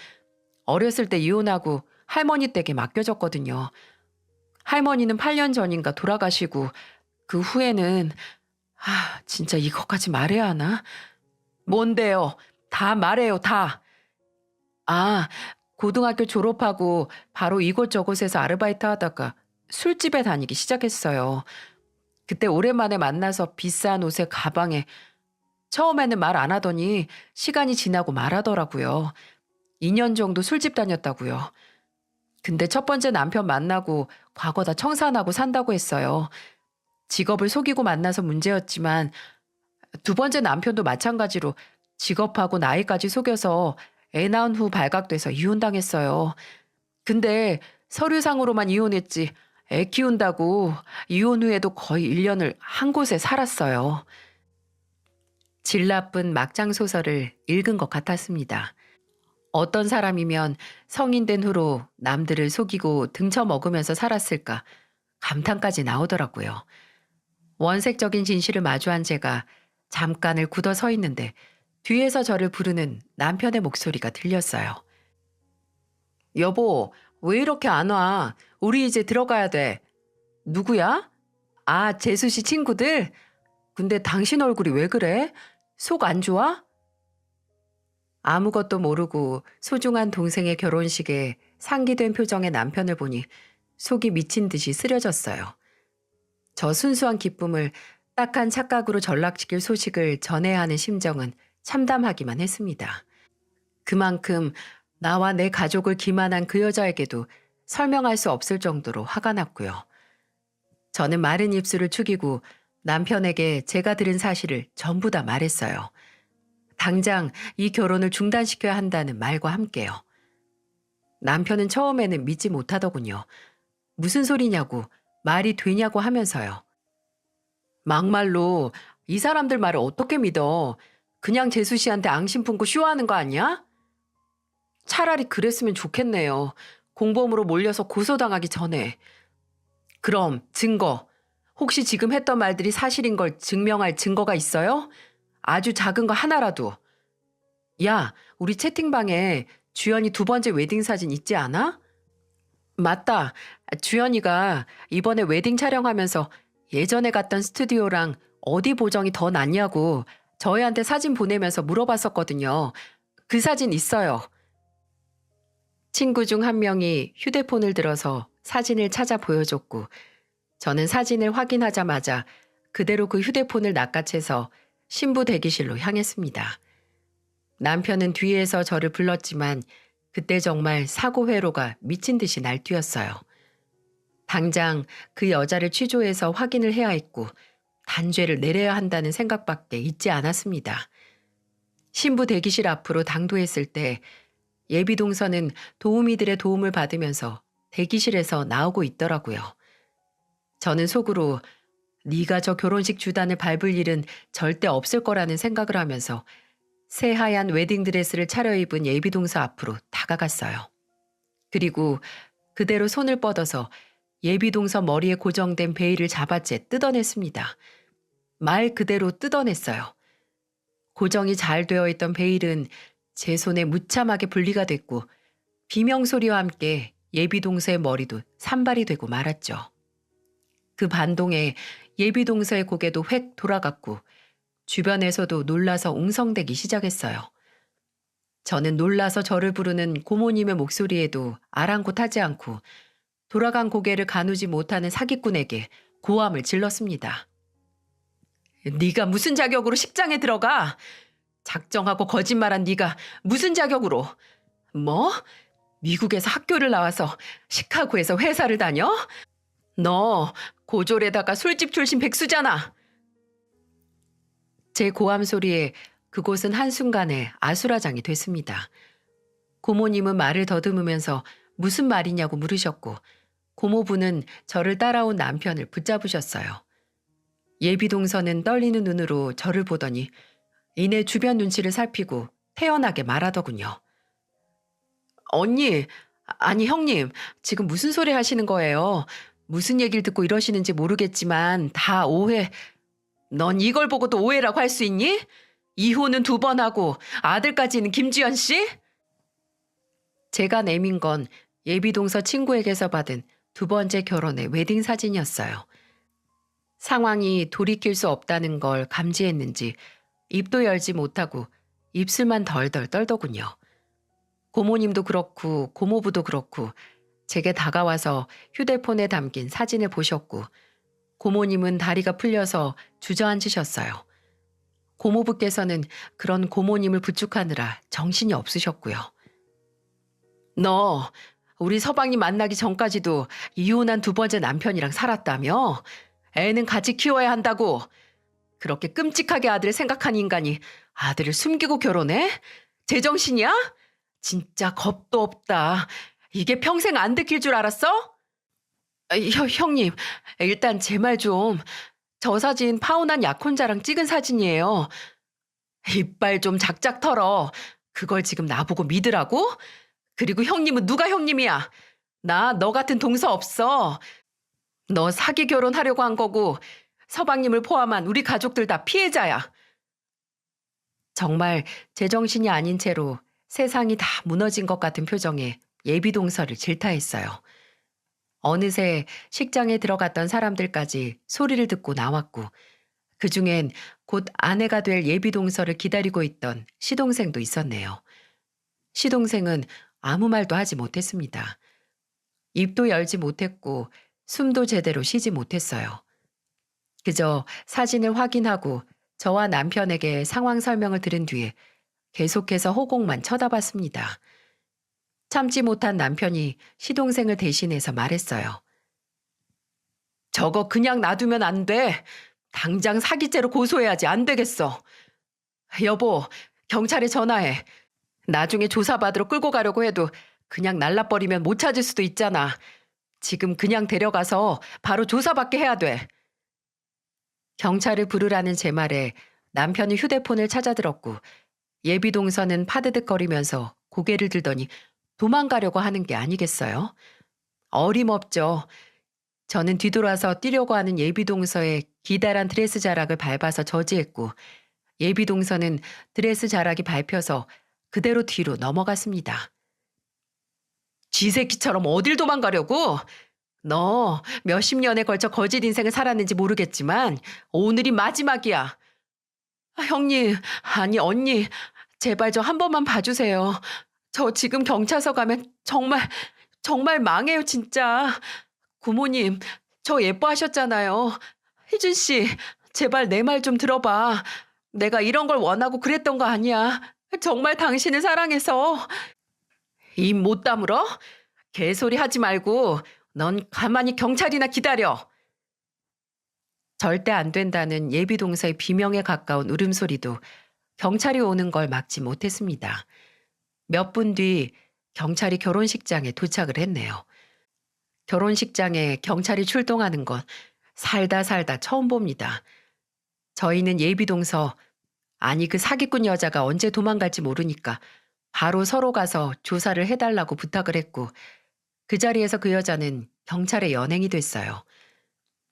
어렸을 때 이혼하고 할머니 댁에 맡겨졌거든요. 할머니는 8년 전인가 돌아가시고 그 후에는 진짜 이것까지 말해야 하나? 뭔데요? 다 말해요, 다. 아, 고등학교 졸업하고 바로 이곳저곳에서 아르바이트 하다가 술집에 다니기 시작했어요. 그때 오랜만에 만나서 비싼 옷에 가방에 처음에는 말 안 하더니 시간이 지나고 말하더라고요. 2년 정도 술집 다녔다고요. 근데 첫 번째 남편 만나고 과거 다 청산하고 산다고 했어요. 직업을 속이고 만나서 문제였지만 두 번째 남편도 마찬가지로 직업하고 나이까지 속여서 애 낳은 후 발각돼서 이혼당했어요. 근데 서류상으로만 이혼했지 애 키운다고 이혼 후에도 거의 1년을 한 곳에 살았어요. 질 나쁜 막장 소설을 읽은 것 같았습니다. 어떤 사람이면 성인 된 후로 남들을 속이고 등쳐 먹으면서 살았을까 감탄까지 나오더라고요. 원색적인 진실을 마주한 제가 잠깐을 굳어 서 있는데 뒤에서 저를 부르는 남편의 목소리가 들렸어요. 여보, 왜 이렇게 안 와? 우리 이제 들어가야 돼. 누구야? 아, 재수 씨 친구들? 근데 당신 얼굴이 왜 그래? 속 안 좋아? 아무것도 모르고 소중한 동생의 결혼식에 상기된 표정의 남편을 보니 속이 미친 듯이 쓰려졌어요. 저 순수한 기쁨을 딱한 착각으로 전락시킬 소식을 전해야 하는 심정은 참담하기만 했습니다. 그만큼 나와 내 가족을 기만한 그 여자에게도 설명할 수 없을 정도로 화가 났고요. 저는 마른 입술을 축이고 남편에게 제가 들은 사실을 전부 다 말했어요. 당장 이 결혼을 중단시켜야 한다는 말과 함께요. 남편은 처음에는 믿지 못하더군요. 무슨 소리냐고, 말이 되냐고 하면서요. 막말로 이 사람들 말을 어떻게 믿어? 그냥 재수 씨한테 앙심 품고 쇼하는 거 아니야? 차라리 그랬으면 좋겠네요. 공범으로 몰려서 고소당하기 전에. 그럼 증거. 혹시 지금 했던 말들이 사실인 걸 증명할 증거가 있어요? 아주 작은 거 하나라도. 야, 우리 채팅방에 주연이 두 번째 웨딩 사진 있지 않아? 맞다. 주연이가 이번에 웨딩 촬영하면서 예전에 갔던 스튜디오랑 어디 보정이 더 낫냐고 저희한테 사진 보내면서 물어봤었거든요. 그 사진 있어요. 친구 중 한 명이 휴대폰을 들어서 사진을 찾아 보여줬고 저는 사진을 확인하자마자 그대로 그 휴대폰을 낚아채서 신부 대기실로 향했습니다. 남편은 뒤에서 저를 불렀지만 그때 정말 사고 회로가 미친 듯이 날뛰었어요. 당장 그 여자를 취조해서 확인을 해야 했고 단죄를 내려야 한다는 생각밖에 있지 않았습니다. 신부 대기실 앞으로 당도했을 때 예비동서는 도우미들의 도움을 받으면서 대기실에서 나오고 있더라고요. 저는 속으로 네가 저 결혼식 주단을 밟을 일은 절대 없을 거라는 생각을 하면서 새하얀 웨딩드레스를 차려입은 예비동서 앞으로 다가갔어요. 그리고 그대로 손을 뻗어서 예비동서 머리에 고정된 베일을 잡아채 뜯어냈습니다. 말 그대로 뜯어냈어요. 고정이 잘 되어 있던 베일은 제 손에 무참하게 분리가 됐고 비명소리와 함께 예비동서의 머리도 산발이 되고 말았죠. 그 반동에 예비동서의 고개도 획 돌아갔고 주변에서도 놀라서 웅성대기 시작했어요. 저는 놀라서 저를 부르는 고모님의 목소리에도 아랑곳하지 않고 돌아간 고개를 가누지 못하는 사기꾼에게 고함을 질렀습니다. 네가 무슨 자격으로 식장에 들어가? 작정하고 거짓말한 네가 무슨 자격으로? 뭐? 미국에서 학교를 나와서 시카고에서 회사를 다녀? 너 고졸에다가 술집 출신 백수잖아. 제 고함 소리에 그곳은 한순간에 아수라장이 됐습니다. 고모님은 말을 더듬으면서 무슨 말이냐고 물으셨고 고모부는 저를 따라온 남편을 붙잡으셨어요. 예비동서는 떨리는 눈으로 저를 보더니 이내 주변 눈치를 살피고 태연하게 말하더군요. 언니, 아니 형님, 지금 무슨 소리 하시는 거예요? 무슨 얘기를 듣고 이러시는지 모르겠지만 다 오해. 넌 이걸 보고도 오해라고 할 수 있니? 이혼은 2번 하고 아들까지 있는 김주현 씨? 제가 내민 건 예비동서 친구에게서 받은 2번째 결혼의 웨딩 사진이었어요. 상황이 돌이킬 수 없다는 걸 감지했는지 입도 열지 못하고 입술만 덜덜 떨더군요. 고모님도 그렇고 고모부도 그렇고 제게 다가와서 휴대폰에 담긴 사진을 보셨고 고모님은 다리가 풀려서 주저앉으셨어요. 고모부께서는 그런 고모님을 부축하느라 정신이 없으셨고요. 너 우리 서방님 만나기 전까지도 이혼한 2번째 남편이랑 살았다며? 애는 같이 키워야 한다고. 그렇게 끔찍하게 아들을 생각한 인간이 아들을 숨기고 결혼해? 제정신이야? 진짜 겁도 없다. 이게 평생 안 들킬 줄 알았어? 형님, 일단 제 말 좀. 저 사진 파혼한 약혼자랑 찍은 사진이에요. 이빨 좀 작작 털어. 그걸 지금 나보고 믿으라고? 그리고 형님은 누가 형님이야? 나 너 같은 동서 없어. 너 사기 결혼하려고 한 거고 서방님을 포함한 우리 가족들 다 피해자야. 정말 제정신이 아닌 채로 세상이 다 무너진 것 같은 표정에 예비동서를 질타했어요. 어느새 식장에 들어갔던 사람들까지 소리를 듣고 나왔고 그중엔 곧 아내가 될 예비동서를 기다리고 있던 시동생도 있었네요. 시동생은 아무 말도 하지 못했습니다. 입도 열지 못했고 숨도 제대로 쉬지 못했어요. 그저 사진을 확인하고 저와 남편에게 상황 설명을 들은 뒤에 계속해서 호공만 쳐다봤습니다. 참지 못한 남편이 시동생을 대신해서 말했어요. 저거 그냥 놔두면 안 돼. 당장 사기죄로 고소해야지. 안 되겠어. 여보, 경찰에 전화해. 나중에 조사받으러 끌고 가려고 해도 그냥 날라버리면 못 찾을 수도 있잖아. 지금 그냥 데려가서 바로 조사받게 해야 돼. 경찰을 부르라는 제 말에 남편이 휴대폰을 찾아들었고 예비동서는 파드득거리면서 고개를 들더니 도망가려고 하는 게 아니겠어요? 어림없죠. 저는 뒤돌아서 뛰려고 하는 예비동서의 기다란 드레스 자락을 밟아서 저지했고 예비동서는 드레스 자락이 밟혀서 그대로 뒤로 넘어갔습니다. 쥐새끼처럼 어딜 도망가려고? 너 몇십 년에 걸쳐 거짓 인생을 살았는지 모르겠지만 오늘이 마지막이야. 형님, 아니 언니, 제발 저 한 번만 봐주세요. 저 지금 경찰서 가면 정말 망해요 진짜. 고모님, 저 예뻐하셨잖아요. 희준 씨, 제발 내 말 좀 들어봐. 내가 이런 걸 원하고 그랬던 거 아니야. 정말 당신을 사랑해서. 입 못 다물어? 개소리 하지 말고 넌 가만히 경찰이나 기다려. 절대 안 된다는 예비동서의 비명에 가까운 울음소리도 경찰이 오는 걸 막지 못했습니다. 몇 분 뒤 경찰이 결혼식장에 도착을 했네요. 결혼식장에 경찰이 출동하는 건 살다 살다 처음 봅니다. 저희는 예비동서, 아니 그 사기꾼 여자가 언제 도망갈지 모르니까 바로 서로 가서 조사를 해달라고 부탁을 했고, 그 자리에서 그 여자는 경찰에 연행이 됐어요.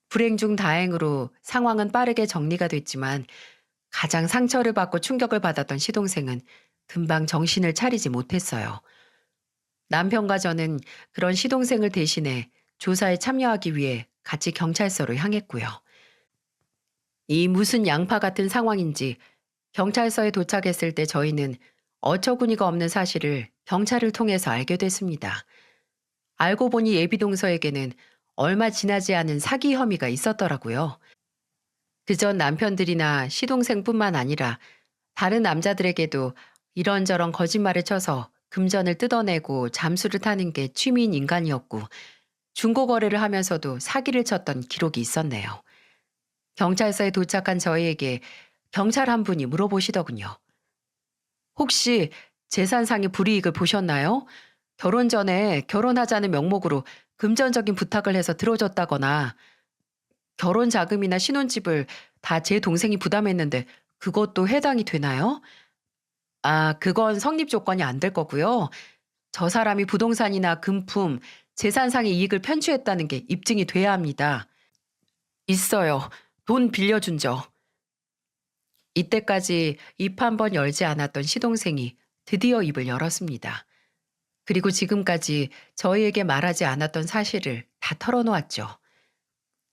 불행 중 다행으로 상황은 빠르게 정리가 됐지만 가장 상처를 받고 충격을 받았던 시동생은 금방 정신을 차리지 못했어요. 남편과 저는 그런 시동생을 대신해 조사에 참여하기 위해 같이 경찰서로 향했고요. 이 무슨 양파 같은 상황인지 경찰서에 도착했을 때 저희는 어처구니가 없는 사실을 경찰을 통해서 알게 됐습니다. 알고 보니 예비동서에게는 얼마 지나지 않은 사기 혐의가 있었더라고요. 그전 남편들이나 시동생뿐만 아니라 다른 남자들에게도 이런저런 거짓말을 쳐서 금전을 뜯어내고 잠수를 타는 게 취미인 인간이었고, 중고거래를 하면서도 사기를 쳤던 기록이 있었네요. 경찰서에 도착한 저희에게 경찰 한 분이 물어보시더군요. 혹시 재산상의 불이익을 보셨나요? 결혼 전에 결혼하자는 명목으로 금전적인 부탁을 해서 들어줬다거나, 결혼 자금이나 신혼집을 다 제 동생이 부담했는데 그것도 해당이 되나요? 아, 그건 성립 조건이 안 될 거고요. 저 사람이 부동산이나 금품, 재산상의 이익을 편취했다는 게 입증이 돼야 합니다. 있어요. 돈 빌려준 적. 이때까지 입 한 번 열지 않았던 시동생이 드디어 입을 열었습니다. 그리고 지금까지 저희에게 말하지 않았던 사실을 다 털어놓았죠.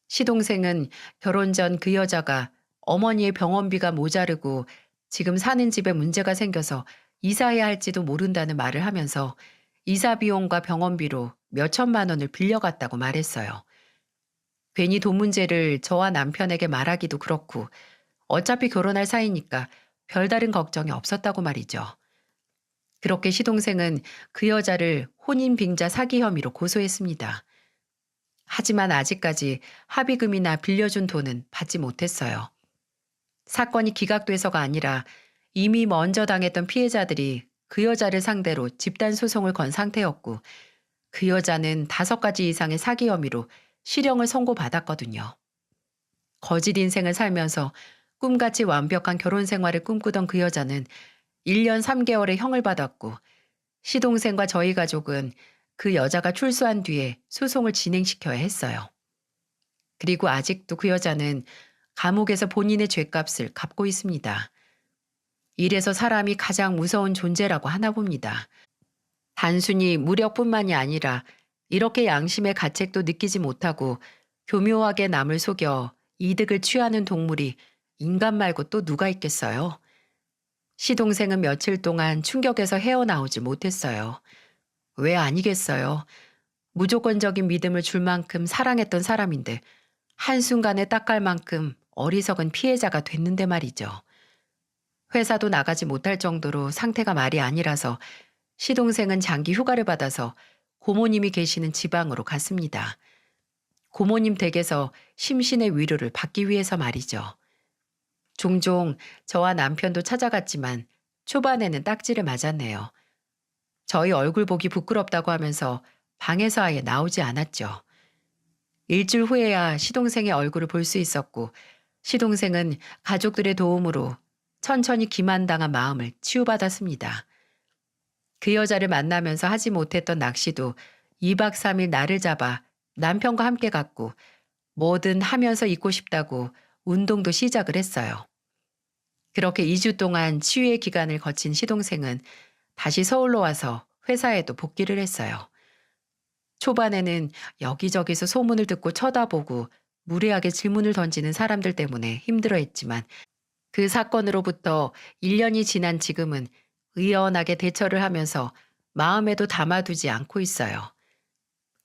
시동생은 결혼 전 그 여자가 어머니의 병원비가 모자르고 지금 사는 집에 문제가 생겨서 이사해야 할지도 모른다는 말을 하면서 이사 비용과 병원비로 몇 천만 원을 빌려갔다고 말했어요. 괜히 돈 문제를 저와 남편에게 말하기도 그렇고 어차피 결혼할 사이니까 별다른 걱정이 없었다고 말이죠. 그렇게 시동생은 그 여자를 혼인빙자 사기 혐의로 고소했습니다. 하지만 아직까지 합의금이나 빌려준 돈은 받지 못했어요. 사건이 기각돼서가 아니라 이미 먼저 당했던 피해자들이 그 여자를 상대로 집단 소송을 건 상태였고, 그 여자는 5가지 이상의 사기 혐의로 실형을 선고받았거든요. 거짓 인생을 살면서 꿈같이 완벽한 결혼 생활을 꿈꾸던 그 여자는 1년 3개월의 형을 받았고, 시동생과 저희 가족은 그 여자가 출소한 뒤에 소송을 진행시켜야 했어요. 그리고 아직도 그 여자는 감옥에서 본인의 죗값을 갚고 있습니다. 이래서 사람이 가장 무서운 존재라고 하나 봅니다. 단순히 무력뿐만이 아니라 이렇게 양심의 가책도 느끼지 못하고 교묘하게 남을 속여 이득을 취하는 동물이 인간 말고 또 누가 있겠어요? 시동생은 며칠 동안 충격에서 헤어나오지 못했어요. 왜 아니겠어요? 무조건적인 믿음을 줄 만큼 사랑했던 사람인데 한순간에 딱 갈 만큼 어리석은 피해자가 됐는데 말이죠. 회사도 나가지 못할 정도로 상태가 말이 아니라서 시동생은 장기 휴가를 받아서 고모님이 계시는 지방으로 갔습니다. 고모님 댁에서 심신의 위로를 받기 위해서 말이죠. 종종 저와 남편도 찾아갔지만 초반에는 딱지를 맞았네요. 저희 얼굴 보기 부끄럽다고 하면서 방에서 아예 나오지 않았죠. 일주일 후에야 시동생의 얼굴을 볼 수 있었고, 시동생은 가족들의 도움으로 천천히 기만당한 마음을 치유받았습니다. 그 여자를 만나면서 하지 못했던 낚시도 2박 3일 날을 잡아 남편과 함께 갔고, 뭐든 하면서 있고 싶다고 운동도 시작을 했어요. 그렇게 2주 동안 치유의 기간을 거친 시동생은 다시 서울로 와서 회사에도 복귀를 했어요. 초반에는 여기저기서 소문을 듣고 쳐다보고 무례하게 질문을 던지는 사람들 때문에 힘들어했지만, 그 사건으로부터 1년이 지난 지금은 의연하게 대처를 하면서 마음에도 담아두지 않고 있어요.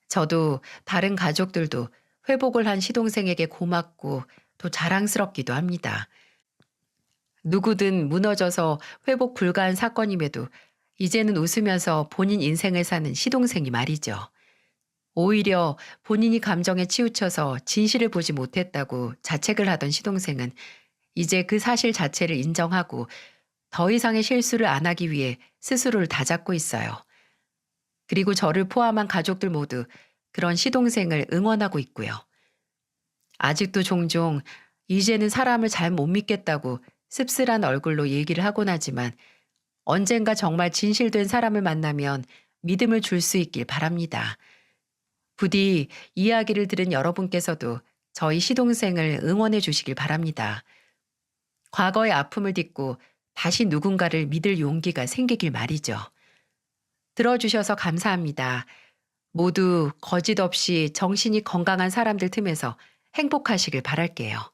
저도 다른 가족들도 회복을 한 시동생에게 고맙고 또 자랑스럽기도 합니다. 누구든 무너져서 회복 불가한 사건임에도 이제는 웃으면서 본인 인생을 사는 시동생이 말이죠. 오히려 본인이 감정에 치우쳐서 진실을 보지 못했다고 자책을 하던 시동생은 이제 그 사실 자체를 인정하고 더 이상의 실수를 안 하기 위해 스스로를 다잡고 있어요. 그리고 저를 포함한 가족들 모두 그런 시동생을 응원하고 있고요. 아직도 종종 이제는 사람을 잘 못 믿겠다고 씁쓸한 얼굴로 얘기를 하곤 하지만 언젠가 정말 진실된 사람을 만나면 믿음을 줄 수 있길 바랍니다. 부디 이야기를 들은 여러분께서도 저희 시동생을 응원해 주시길 바랍니다. 과거의 아픔을 딛고 다시 누군가를 믿을 용기가 생기길 말이죠. 들어주셔서 감사합니다. 모두 거짓 없이 정신이 건강한 사람들 틈에서 행복하시길 바랄게요.